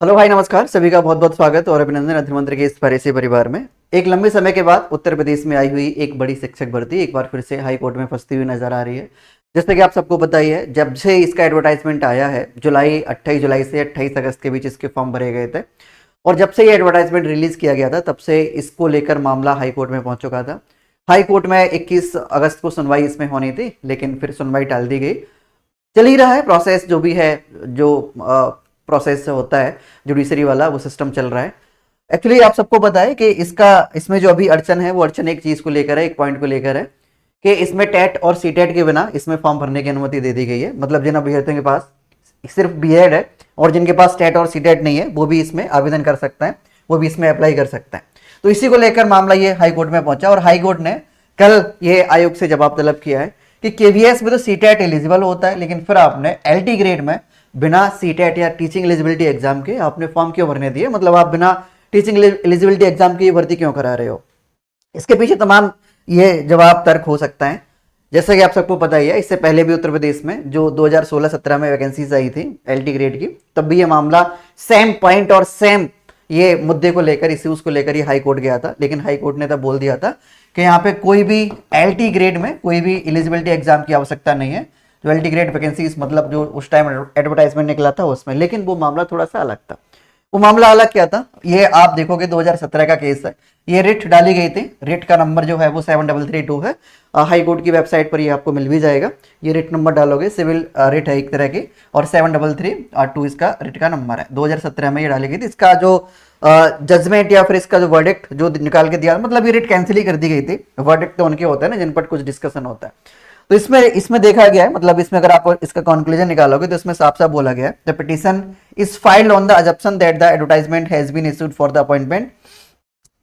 Hello भाई, नमस्कार। सभी का बहुत बहुत स्वागत और अभिनंदन अध्यमंत्र के इस ऐसे परिवार में। एक लंबे समय के बाद उत्तर प्रदेश में आई हुई एक बड़ी शिक्षक भर्ती एक बार फिर से हाई कोर्ट में फंसती हुई नजर आ रही है। जैसे कि आप सबको पता ही है, जब से इसका एडवर्टाइजमेंट आया है 28 जुलाई से 28 अगस्त के बीच इसके फॉर्म भरे गए थे। और जब से ये एडवर्टाइजमेंट रिलीज किया गया था तब से इसको लेकर मामला हाई कोर्ट में पहुंच चुका था। हाई कोर्ट में 21 अगस्त को सुनवाई इसमें होनी थी, लेकिन फिर सुनवाई टाल दी गई। चल ही रहा है प्रोसेस, जो भी है, जो प्रोसेस होता है जुडिशरी वाला, वो सिस्टम चल रहा है। एक्चुअली आप सबको पता है कि इसमें जो अभी अड़चन है वो अड़चन एक चीज को लेकर है, एक पॉइंट को लेकर है कि इसमें टेट और सी टेट के बिना इसमें फॉर्म भरने की अनुमति दे दी गई है। मतलब जिन अभ्यर्थियों के पास सिर्फ बीएड है और जिनके पास टेट और सी टेट नहीं है वो भी इसमें आवेदन कर सकता है, वो भी इसमें अप्लाई कर सकता है। तो इसी को लेकर मामला ये हाई कोर्ट में पहुंचा और हाई कोर्ट ने कल ये आयोग से जवाब तलब किया है कि केवीएस में तो सीटेट एलिजिबल होता है, लेकिन फिर आपने एलटी ग्रेड में बिना सीटेट या टीचिंग एलिजिबिलिटी एग्जाम के आपने फॉर्म क्यों भरने दिए? मतलब आप बिना टीचिंग एलिजिबिलिटी एग्जाम की ये भर्ती क्यों करा रहे हो? इसके पीछे तमाम ये जवाब तर्क हो सकता है। जैसा कि आप सबको पता ही है, इससे पहले भी उत्तर प्रदेश में जो 2016-17 में वैकेंसीज आई थी एलटी ग्रेड की, तब भी ये मामला सेम पॉइंट और सेम ये मुद्दे को लेकर, इश्यूज को लेकर ये हाई कोर्ट गया था। लेकिन हाई कोर्ट ने तब बोल दिया था कि यहाँ पे कोई भी एलटी ग्रेड में कोई भी एलिजिबिलिटी एग्जाम की आवश्यकता नहीं है। जो एलटी ग्रेड वैकेंसीज, मतलब जो उस टाइम एडवर्टाइजमेंट निकला था उसमें, लेकिन वो मामला थोड़ा सा अलग था। वो मामला अलग क्या था, ये आप देखोगे 2017 का केस है। ये रिट डाली गई थी, रिट का नंबर जो है वो 7332 है। हाई कोर्ट की वेबसाइट पर ये आपको मिल भी जाएगा। ये रिट नंबर डालोगे, सिविल रिट है एक तरह की, और 7332 इसका रिट का नंबर है। 2017 में ये डाली गई थी। इसका जो जजमेंट या फिर इसका जो वर्डिक्ट जो निकाल के दिया, मतलब ये रिट कैंसिल ही कर दी गई थी। वर्डिक्ट तो उनके होते हैं ना जिन पर कुछ डिस्कशन होता है। तो इसमें देखा गया है, मतलब इसमें अगर आप इसका कंक्लूजन निकालोगे तो इसमें साफ साफ बोला गया है, the petition is filed on the assumption that the advertisement has been issued for the appointment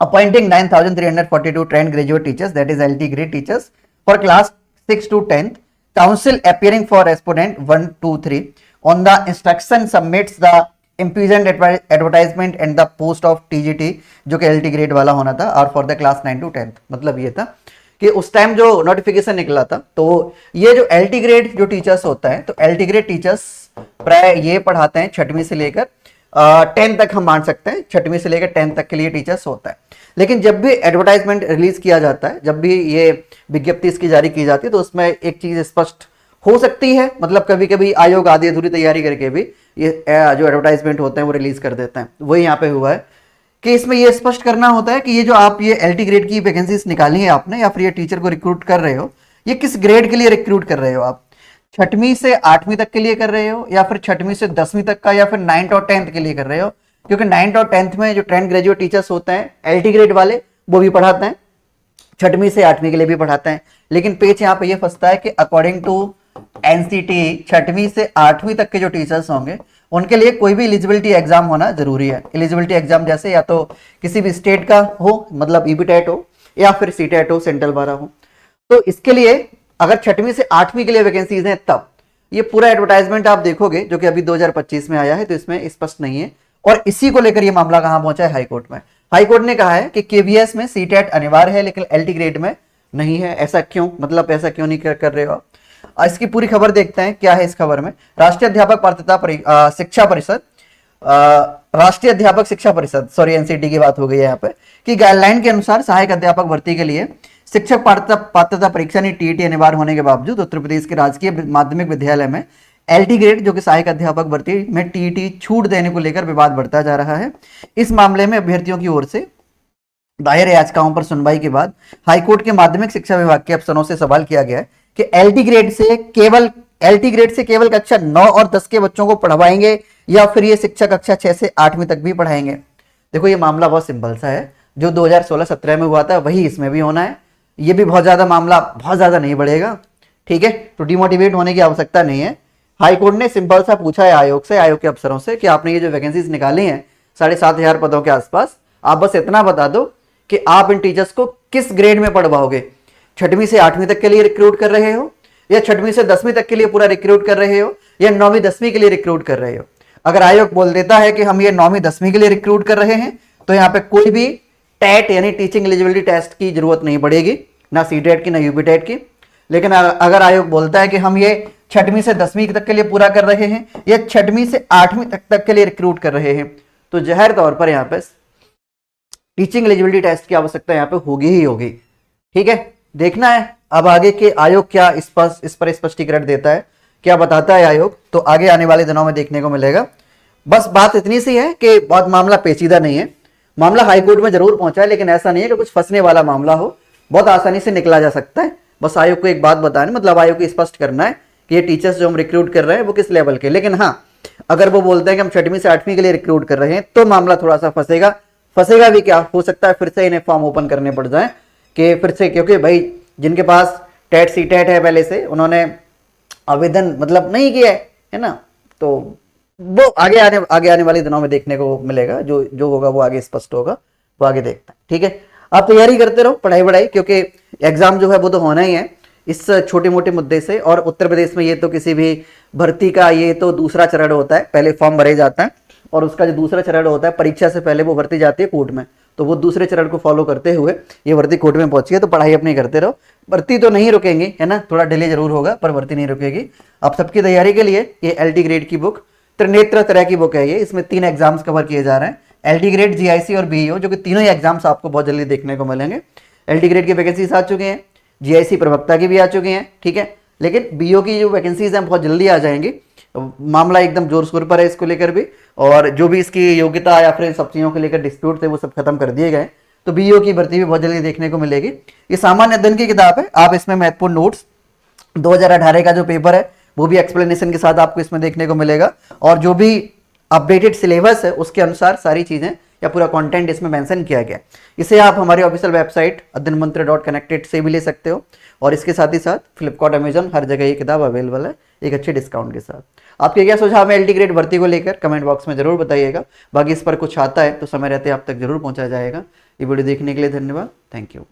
appointing 9342 trained graduate teachers, that is LT grade teachers for class 6 to 10th. Council appearing for respondent 1 2 3 on the instruction submits the impugn advertisement and the post of TGT, जो कि LT grade वाला होना था, और for the class 9 to 10th। मतलब ये था कि उस टाइम जो नोटिफिकेशन निकला था, तो ये जो एलटी ग्रेड जो टीचर्स होता है, तो एलटी ग्रेड टीचर्स प्राय ये पढ़ाते हैं 6वीं से लेकर 10 तक, हम मान सकते हैं 6वीं से लेकर 10 तक के लिए टीचर्स होता है। लेकिन जब भी एडवर्टाइजमेंट रिलीज किया जाता है, जब भी ये विज्ञप्ति इसकी जारी की जाती है, तो उसमें एक चीज स्पष्ट हो सकती है। मतलब कभी कभी आयोग आधी अधूरी तैयारी करके भी ये जो एडवर्टाइजमेंट होते हैं वो रिलीज कर देते हैं। वही यहाँ पे हुआ है कि इसमें ये स्पष्ट करना होता है कि ये जो आप ये एलटी ग्रेड की वैकेंसीज निकाली है आपने, या फिर ये टीचर को रिक्रूट कर रहे हो, ये किस ग्रेड के लिए रिक्रूट कर रहे हो? आप 6वीं से 8वीं तक के लिए कर रहे हो, या फिर 6वीं से 10वीं तक का, या फिर 9th और 10th के लिए कर रहे हो? क्योंकि 9th और 10th में जो ट्रेंड ग्रेजुएट टीचर्स होते हैं एलटी ग्रेड वाले, वो भी पढ़ाते हैं, 6वीं से 8वीं के लिए भी पढ़ाते हैं। लेकिन पेच यहाँ पे ये फंसता है कि अकॉर्डिंग टू एनसीटी 6वीं से 8वीं तक के जो टीचर्स होंगे उनके लिए कोई भी एलिजिबिलिटी एग्जाम होना जरूरी है। एलिजिबिलिटी एग्जाम जैसे या तो किसी भी स्टेट का हो, मतलब ईबीटेट हो, या फिर सीटेट हो, सेंट्रल वाला हो। तो इसके लिए अगर 6वीं से 8वीं के लिए वैकेंसीज हैं, तब ये पूरा एडवर्टाइजमेंट आप देखोगे जो कि अभी 2025 में आया है, तो इसमें स्पष्ट नहीं है। और इसी को लेकर ये मामला कहां पहुंचा है? हाई कोर्ट में। हाई कोर्ट ने कहा है कि केवीएस में सीटेट अनिवार्य है लेकिन एलटी ग्रेड में नहीं है। ऐसा क्यों? मतलब ऐसा क्यों नहीं कर रहे हो? इसकी पूरी खबर देखते हैं क्या है इस खबर में। राष्ट्रीय अध्यापक पात्रता शिक्षा परिषद, राष्ट्रीय अध्यापक शिक्षा परिषद, सॉरी एनसीटी की बात हो गई है यहाँ पे, कि गाइडलाइन के अनुसार सहायक अध्यापक भर्ती के लिए शिक्षक पात्रता परीक्षा नहीं टीईटी अनिवार्य होने के बावजूद उत्तर प्रदेश के राजकीय माध्यमिक विद्यालय में एलटी ग्रेड जो कि सहायक अध्यापक भर्ती में टीईटी छूट देने को लेकर विवाद बढ़ता जा रहा है। इस मामले में अभ्यर्थियों की ओर से दायर याचिकाओं पर सुनवाई के बाद हाईकोर्ट के माध्यमिक शिक्षा विभाग के अफसरों से सवाल किया गया है कि एलटी ग्रेड से केवल कक्षा 9 और 10 के बच्चों को पढ़वाएंगे या फिर ये शिक्षक कक्षा 6 से 8वीं तक भी पढ़ाएंगे। देखो ये मामला बहुत सिंपल सा है, जो 2016-17 में हुआ था वही इसमें भी होना है। ये भी बहुत ज्यादा मामला बहुत ज्यादा नहीं बढ़ेगा, ठीक है? तो डिमोटिवेट होने की आवश्यकता नहीं है। हाईकोर्ट ने सिंपल सा पूछा है आयोग से, आयोग के अफसरों से, कि आपने ये जो वैकेंसीज निकाली हैं 7,500 पदों के आसपास, आप बस इतना बता दो कि आप इन टीचर्स को किस ग्रेड में पढ़वाओगे? 6वीं से 8वीं तक के लिए रिक्रूट कर रहे हो, या 6वीं से 10वीं तक के लिए पूरा रिक्रूट कर रहे हो, या 9वीं 10वीं के लिए रिक्रूट कर रहे हो? अगर आयोग बोल देता है कि हम ये 9वीं 10वीं के लिए रिक्रूट कर रहे हैं, तो यहाँ पे कोई भी टेट यानी टीचिंग एलिजिबिलिटी टेस्ट की जरूरत नहीं पड़ेगी, ना सीटेट की ना यूबीटेट की। लेकिन अगर आयोग बोलता है कि हम ये 6वीं से 10वीं तक के लिए पूरा कर रहे हैं, या 6वीं से 8वीं तक के लिए रिक्रूट कर रहे हैं, तो जाहिर तौर पर यहाँ पे टीचिंग एलिजिबिलिटी टेस्ट की आवश्यकता यहाँ पे होगी ही होगी। ठीक है, देखना है अब आगे के आयोग क्या इस पर स्पष्टीकरण देता है, क्या बताता है आयोग, तो आगे आने वाले दिनों में देखने को मिलेगा। बस बात इतनी सी है कि बहुत मामला पेचीदा नहीं है, मामला हाईकोर्ट में जरूर पहुंचा है, लेकिन ऐसा नहीं है कि कुछ फंसने वाला मामला हो, बहुत आसानी से निकला जा सकता है। बस आयोग को एक बात बतानी, मतलब आयोग को स्पष्ट करना है कि ये टीचर्स जो हम रिक्रूट कर रहे हैं वो किस लेवल के। लेकिन हाँ, अगर वो बोलते हैं कि हम 6वीं से 8वीं के लिए रिक्रूट कर रहे हैं तो मामला थोड़ा सा फंसेगा भी। क्या हो सकता है फिर से इन्हें फॉर्म ओपन करने पड़ जाए कि फिर से, क्योंकि भाई जिनके पास टेट सी टेट है पहले से, उन्होंने आवेदन मतलब नहीं किया है ना, तो वो आगे आने वाले दिनों में देखने को मिलेगा। जो होगा वो आगे स्पष्ट होगा, वो आगे देखते हैं। ठीक है, आप तैयारी करते रहो, पढ़ाई, क्योंकि एग्जाम जो है वो तो होना ही है इस छोटे मोटे मुद्दे से। और उत्तर प्रदेश में ये तो किसी भी भर्ती का ये तो दूसरा चरण होता है, पहले फॉर्म भरे जाता है और उसका जो दूसरा चरण होता है परीक्षा से पहले वो भर्ती जाती है कोर्ट में, तो वो दूसरे चरण को फॉलो करते हुए ये भर्ती कोर्ट में पहुंची है। तो पढ़ाई अपनी करते रहो, भर्ती तो नहीं रुकेंगी है ना, थोड़ा डिले जरूर होगा पर भर्ती नहीं रुकेगी। आप सबकी तैयारी के लिए ये LT ग्रेड की बुक, त्रिनेत्र तरह की बुक है ये, इसमें 3 एग्जाम्स कवर किए जा रहे हैं, LT ग्रेड, GIC और BEO, जो कि तीनों ही एग्जाम्स आपको बहुत जल्दी देखने को मिलेंगे। LT ग्रेड की वैकेंसीज आ चुकी हैं, GIC प्रवक्ता की भी आ चुकी हैं, ठीक है, लेकिन BEO की जो वैकेंसीज हैं बहुत जल्दी आ जाएंगी। मामला एकदम जोर शोर पर है इसको लेकर भी, और जो भी इसकी योग्यता या फिर सब चीज़ों को लेकर डिस्प्यूट थे वो सब खत्म कर दिए गए, तो BEO की भर्ती भी बहुत जल्दी देखने को मिलेगी। ये सामान्य अध्ययन की किताब है, आप इसमें महत्वपूर्ण नोट्स 2018 का जो पेपर है वो भी एक्सप्लेनेशन के साथ आपको इसमें देखने को मिलेगा, और जो भी अपडेटेड सिलेबस है उसके अनुसार सारी चीज़ें या पूरा कंटेंट इसमें मेंशन किया गया। इसे आप हमारी ऑफिशियल वेबसाइट अध्ययनमंत्र.connected से भी ले सकते हो, और इसके साथ ही साथ फ्लिपकार्ट, अमेजन, हर जगह ये किताब अवेलेबल है एक अच्छे डिस्काउंट के साथ। आपके क्या सुझाव है LT ग्रेड भर्ती को लेकर, कमेंट बॉक्स में जरूर बताइएगा। बाकी इस पर कुछ आता है तो समय रहते आप तक जरूर पहुंचा जाएगा। ये वीडियो देखने के लिए धन्यवाद, थैंक यू।